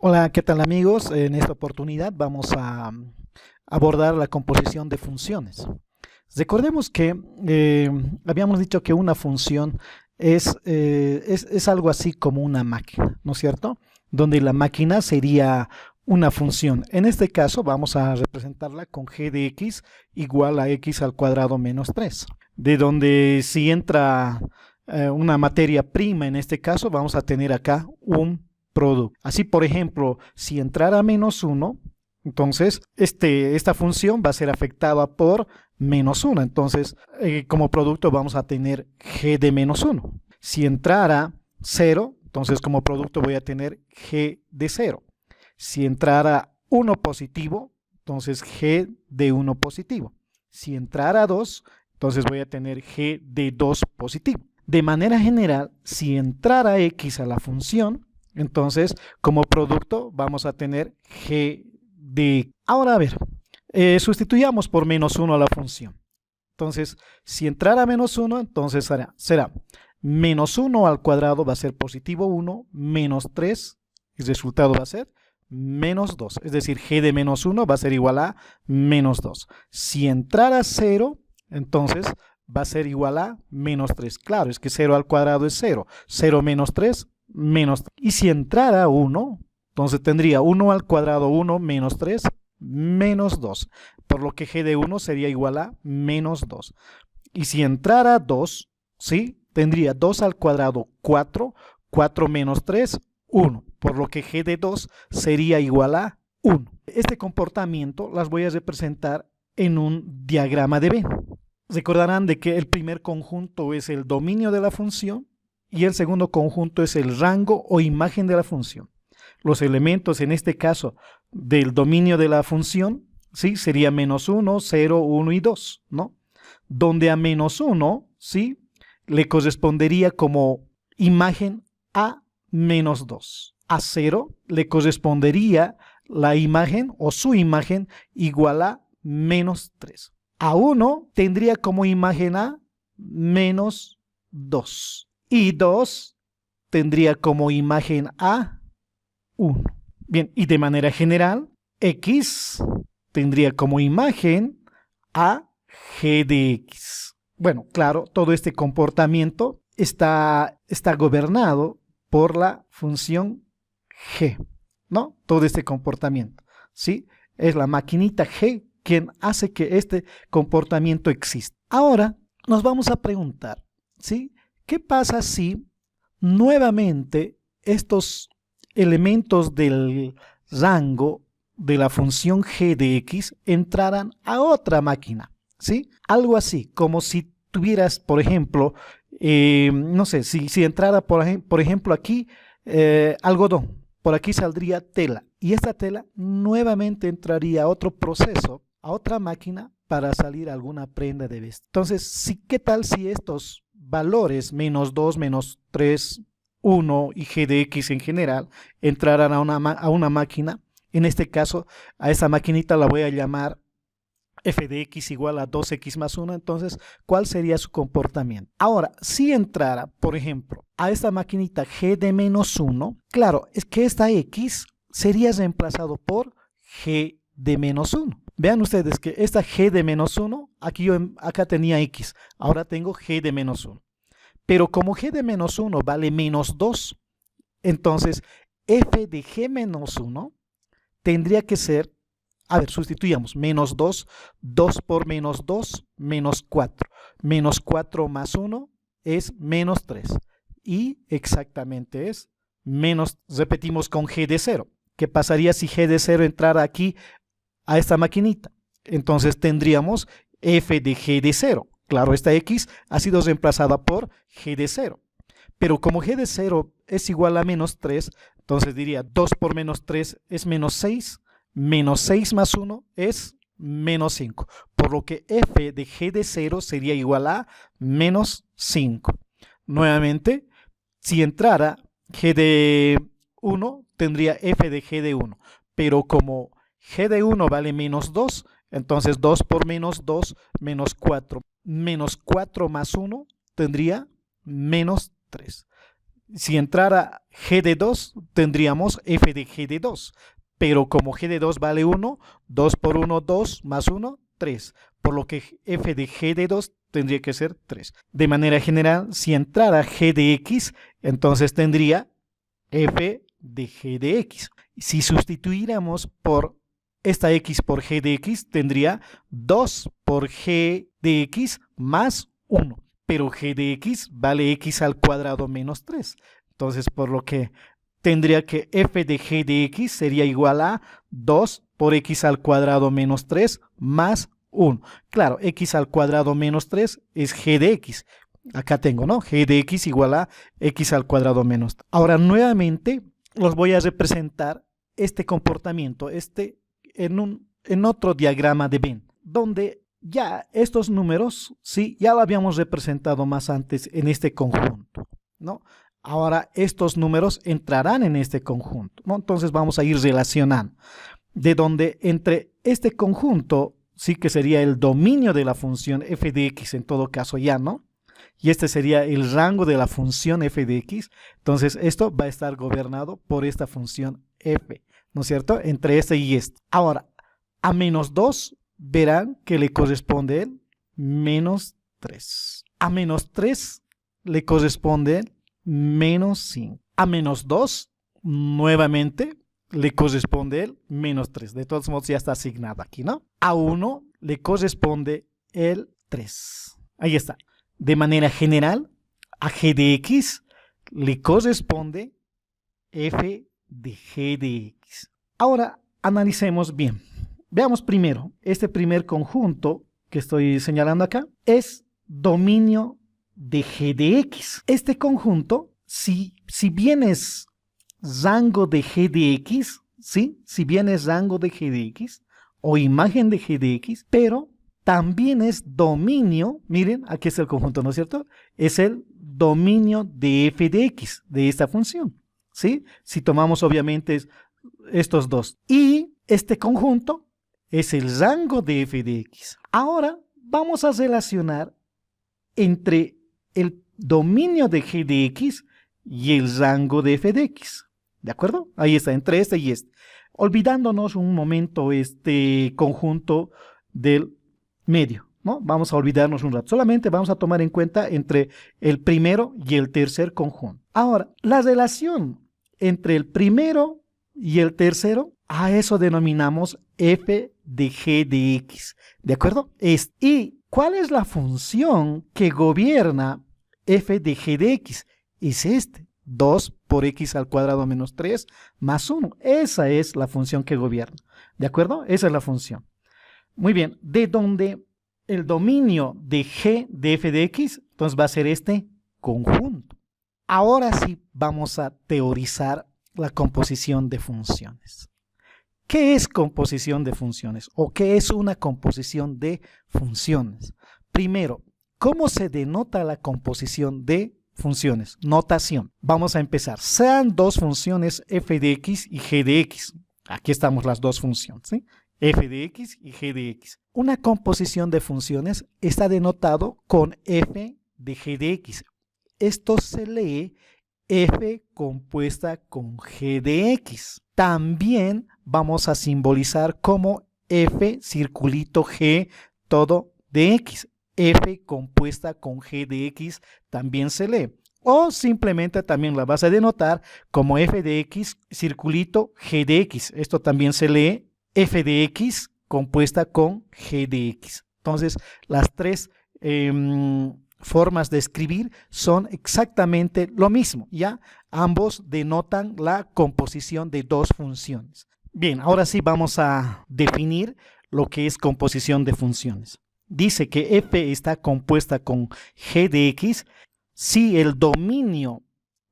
Hola, ¿qué tal amigos? En esta oportunidad vamos a abordar la composición de funciones. Recordemos que habíamos dicho que una función es algo así como una máquina, ¿no es cierto? Donde la máquina sería una función. En este caso vamos a representarla con g de x igual a x al cuadrado menos 3. De donde si entra una materia prima, en este caso vamos a tener acá un producto. Así, por ejemplo, si entrara menos 1, entonces esta función va a ser afectada por menos 1. Entonces, como producto vamos a tener g de menos 1. Si entrara 0, entonces como producto voy a tener g de 0. Si entrara 1 positivo, entonces g de 1 positivo. Si entrara 2, entonces voy a tener g de 2 positivo. De manera general, si entrara x a la función, entonces como producto vamos a tener g de... Ahora a ver, sustituyamos por menos 1 a la función. Entonces, si entrara menos 1, entonces será menos 1 al cuadrado va a ser positivo 1, menos 3, el resultado va a ser menos 2. Es decir, g de menos 1 va a ser igual a menos 2. Si entrara 0, entonces va a ser igual a menos 3. Claro, es que 0 al cuadrado es 0. 0 menos 3, menos 3. Y si entrara 1, entonces tendría 1 al cuadrado 1 menos 3, menos 2. Por lo que g de 1 sería igual a menos 2. Y si entrara 2, ¿sí? Tendría 2 al cuadrado 4, 4 menos 3, 1. Por lo que g de 2 sería igual a 1. Este comportamiento las voy a representar en un diagrama de Venn. Recordarán de que el primer conjunto es el dominio de la función y el segundo conjunto es el rango o imagen de la función. Los elementos en este caso del dominio de la función, ¿sí? Sería menos 1, 0, 1 y 2, ¿no? Donde a menos 1, ¿sí? Le correspondería como imagen a menos 2. A 0 le correspondería la imagen o su imagen igual a menos 3. A 1 tendría como imagen a menos 2. Y 2 tendría como imagen a 1. Bien, y de manera general, x tendría como imagen a g de x. Bueno, claro, todo este comportamiento está gobernado por la función g, ¿no? Todo este comportamiento, ¿sí? Es la maquinita g quien hace que este comportamiento exista. Ahora nos vamos a preguntar, ¿sí? ¿Qué pasa si nuevamente estos elementos del rango de la función g de x entraran a otra máquina? ¿Sí? Algo así, como si tuvieras, por ejemplo, no sé, si entrara, por ejemplo, aquí algodón, por aquí saldría tela, y esta tela nuevamente entraría a otro proceso, a otra máquina, para salir alguna prenda de vestir. Entonces, ¿qué tal si estos valores, menos 2, menos 3, 1 y g de x en general, entraran a una máquina? En este caso, a esa maquinita la voy a llamar f de x igual a 2x más 1, entonces, ¿cuál sería su comportamiento? Ahora, si entrara, por ejemplo, a esta maquinita g de menos 1, claro, es que esta x sería reemplazado por g de menos 1. Vean ustedes que esta g de menos 1, acá tenía x, ahora tengo g de menos 1. Pero como g de menos 1 vale menos 2, entonces f de g menos 1 tendría que ser, a ver, sustituyamos, menos 2, 2 por menos 2, menos 4. Menos 4 más 1 es menos 3. Y exactamente es menos, repetimos con g de 0. ¿Qué pasaría si g de 0 entrara aquí a esta maquinita? Entonces tendríamos f de g de 0. Claro, esta x ha sido reemplazada por g de 0. Pero como g de 0 es igual a menos 3, entonces diría 2 por menos 3 es menos 6. Menos 6 más 1 es menos 5. Por lo que f de g de 0 sería igual a menos 5. Nuevamente, si entrara g de 1, tendría f de g de 1. Pero como g de 1 vale menos 2, entonces 2 por menos 2, menos 4. Menos 4 más 1 tendría menos 3. si entrara g de 2, tendríamos f de g de 2. Pero como g de 2 vale 1, 2 por 1, 2, más 1, 3. Por lo que f de g de 2 tendría que ser 3. De manera general, si entrara g de x, entonces tendría f de g de x. Si sustituyéramos por esta x por g de x, tendría 2 por g de x más 1. Pero g de x vale x al cuadrado menos 3. Entonces, por lo que tendría que f de g de x sería igual a 2 por x al cuadrado menos 3 más 1. Claro, x al cuadrado menos 3 es g de x. Acá tengo, ¿no? G de x igual a x al cuadrado menos 3. Ahora, nuevamente, los voy a representar este comportamiento, en otro diagrama de Venn, donde ya estos números, sí, ya lo habíamos representado más antes en este conjunto, ¿no? Ahora estos números entrarán en este conjunto, ¿no? Entonces vamos a ir relacionando, de donde entre este conjunto, sí, que sería el dominio de la función f de x en todo caso ya, ¿no? Y este sería el rango de la función f de x. Entonces esto va a estar gobernado por esta función f, ¿no es cierto? Entre este y este. Ahora, a menos 2 verán que le corresponde el menos 3. A menos 3 le corresponde el menos 5. A menos 2, nuevamente, le corresponde el menos 3. De todos modos ya está asignado aquí, ¿no? A 1 le corresponde el 3. Ahí está. De manera general, a g de x le corresponde f de g de x. Ahora analicemos bien. Veamos primero, este primer conjunto que estoy señalando acá es dominio de g de x. Este conjunto, si bien es rango de g de x, ¿sí? Si bien es rango de g de x o imagen de g de x, pero también es dominio, miren, aquí es el conjunto, ¿no es cierto? Es el dominio de f de x, de esta función, ¿sí? Si tomamos obviamente estos dos. Y este conjunto es el rango de f de x. Ahora vamos a relacionar entre el dominio de g de x y el rango de f de x. ¿De acuerdo? Ahí está, entre este y este. Olvidándonos un momento este conjunto del medio, ¿no? Vamos a olvidarnos un rato. Solamente vamos a tomar en cuenta entre el primero y el tercer conjunto. Ahora, la relación entre el primero y el tercero, a eso denominamos f de g de x. ¿De acuerdo? ¿Y cuál es la función que gobierna f de g de x? Es este. 2 por x al cuadrado menos 3 más 1. Esa es la función que gobierna. ¿De acuerdo? Esa es la función. Muy bien. De donde el dominio de g de f de x, entonces va a ser este conjunto. Ahora sí vamos a teorizar la composición de funciones. ¿Qué es composición de funciones? ¿O qué es una composición de funciones? Primero, ¿cómo se denota la composición de funciones? Notación. Vamos a empezar. Sean dos funciones f de x y g de x. Aquí estamos las dos funciones, ¿sí? F de x y g de x. Una composición de funciones está denotado con f de g de x. Esto se lee f compuesta con g de x. También vamos a simbolizar como f circulito g todo de x. F compuesta con g de x también se lee. O simplemente también la vas a denotar como f de x circulito g de x. Esto también se lee f de x compuesta con g de x. Entonces, las tres formas de escribir son exactamente lo mismo, ¿ya? Ambos denotan la composición de dos funciones. Bien, ahora sí vamos a definir lo que es composición de funciones. Dice que f está compuesta con g de x si el dominio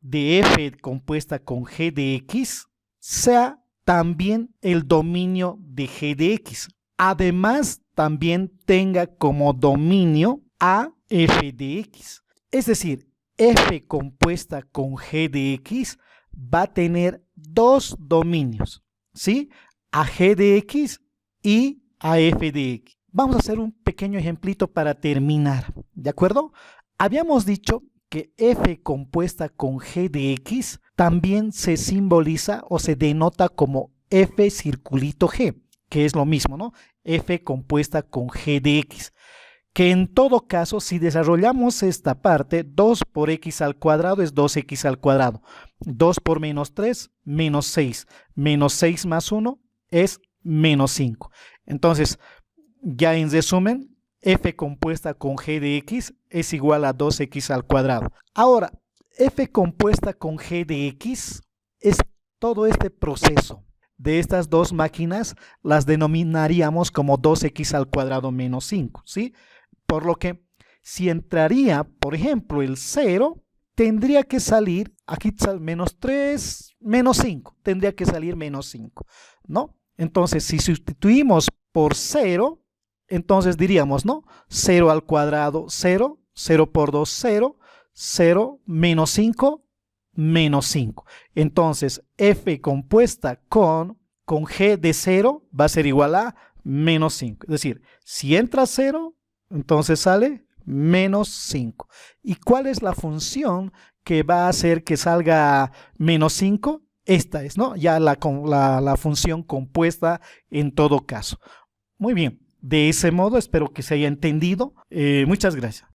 de f compuesta con g de x sea también el dominio de g de x. Además, también tenga como dominio a f de x. Es decir, f compuesta con g de x va a tener dos dominios, ¿sí? A g de x y a f de x. Vamos a hacer un pequeño ejemplito para terminar, ¿de acuerdo? Habíamos dicho que f compuesta con g de x también se simboliza o se denota como f circulito g, que es lo mismo, ¿no? F compuesta con g de x. Que en todo caso, si desarrollamos esta parte, 2 por x al cuadrado es 2x al cuadrado. 2 por menos 3, menos 6. Menos 6 más 1 es menos 5. Entonces, ya en resumen, f compuesta con g de x es igual a 2x al cuadrado. Ahora, f compuesta con g de x es todo este proceso. De estas dos máquinas las denominaríamos como 2x al cuadrado menos 5, ¿sí? Por lo que si entraría, por ejemplo, el 0, tendría que salir, aquí sale menos 3, menos 5, tendría que salir menos 5, ¿no? Entonces, si sustituimos por 0, entonces diríamos, ¿no? 0 al cuadrado, 0, 0 por 2, 0, 0, menos 5, menos 5. Entonces, f compuesta con g de 0 va a ser igual a menos 5. Es decir, si entra 0, entonces sale menos 5. ¿Y cuál es la función que va a hacer que salga menos 5? Esta es, ¿no? Ya la función compuesta en todo caso. Muy bien, de ese modo espero que se haya entendido. Muchas gracias.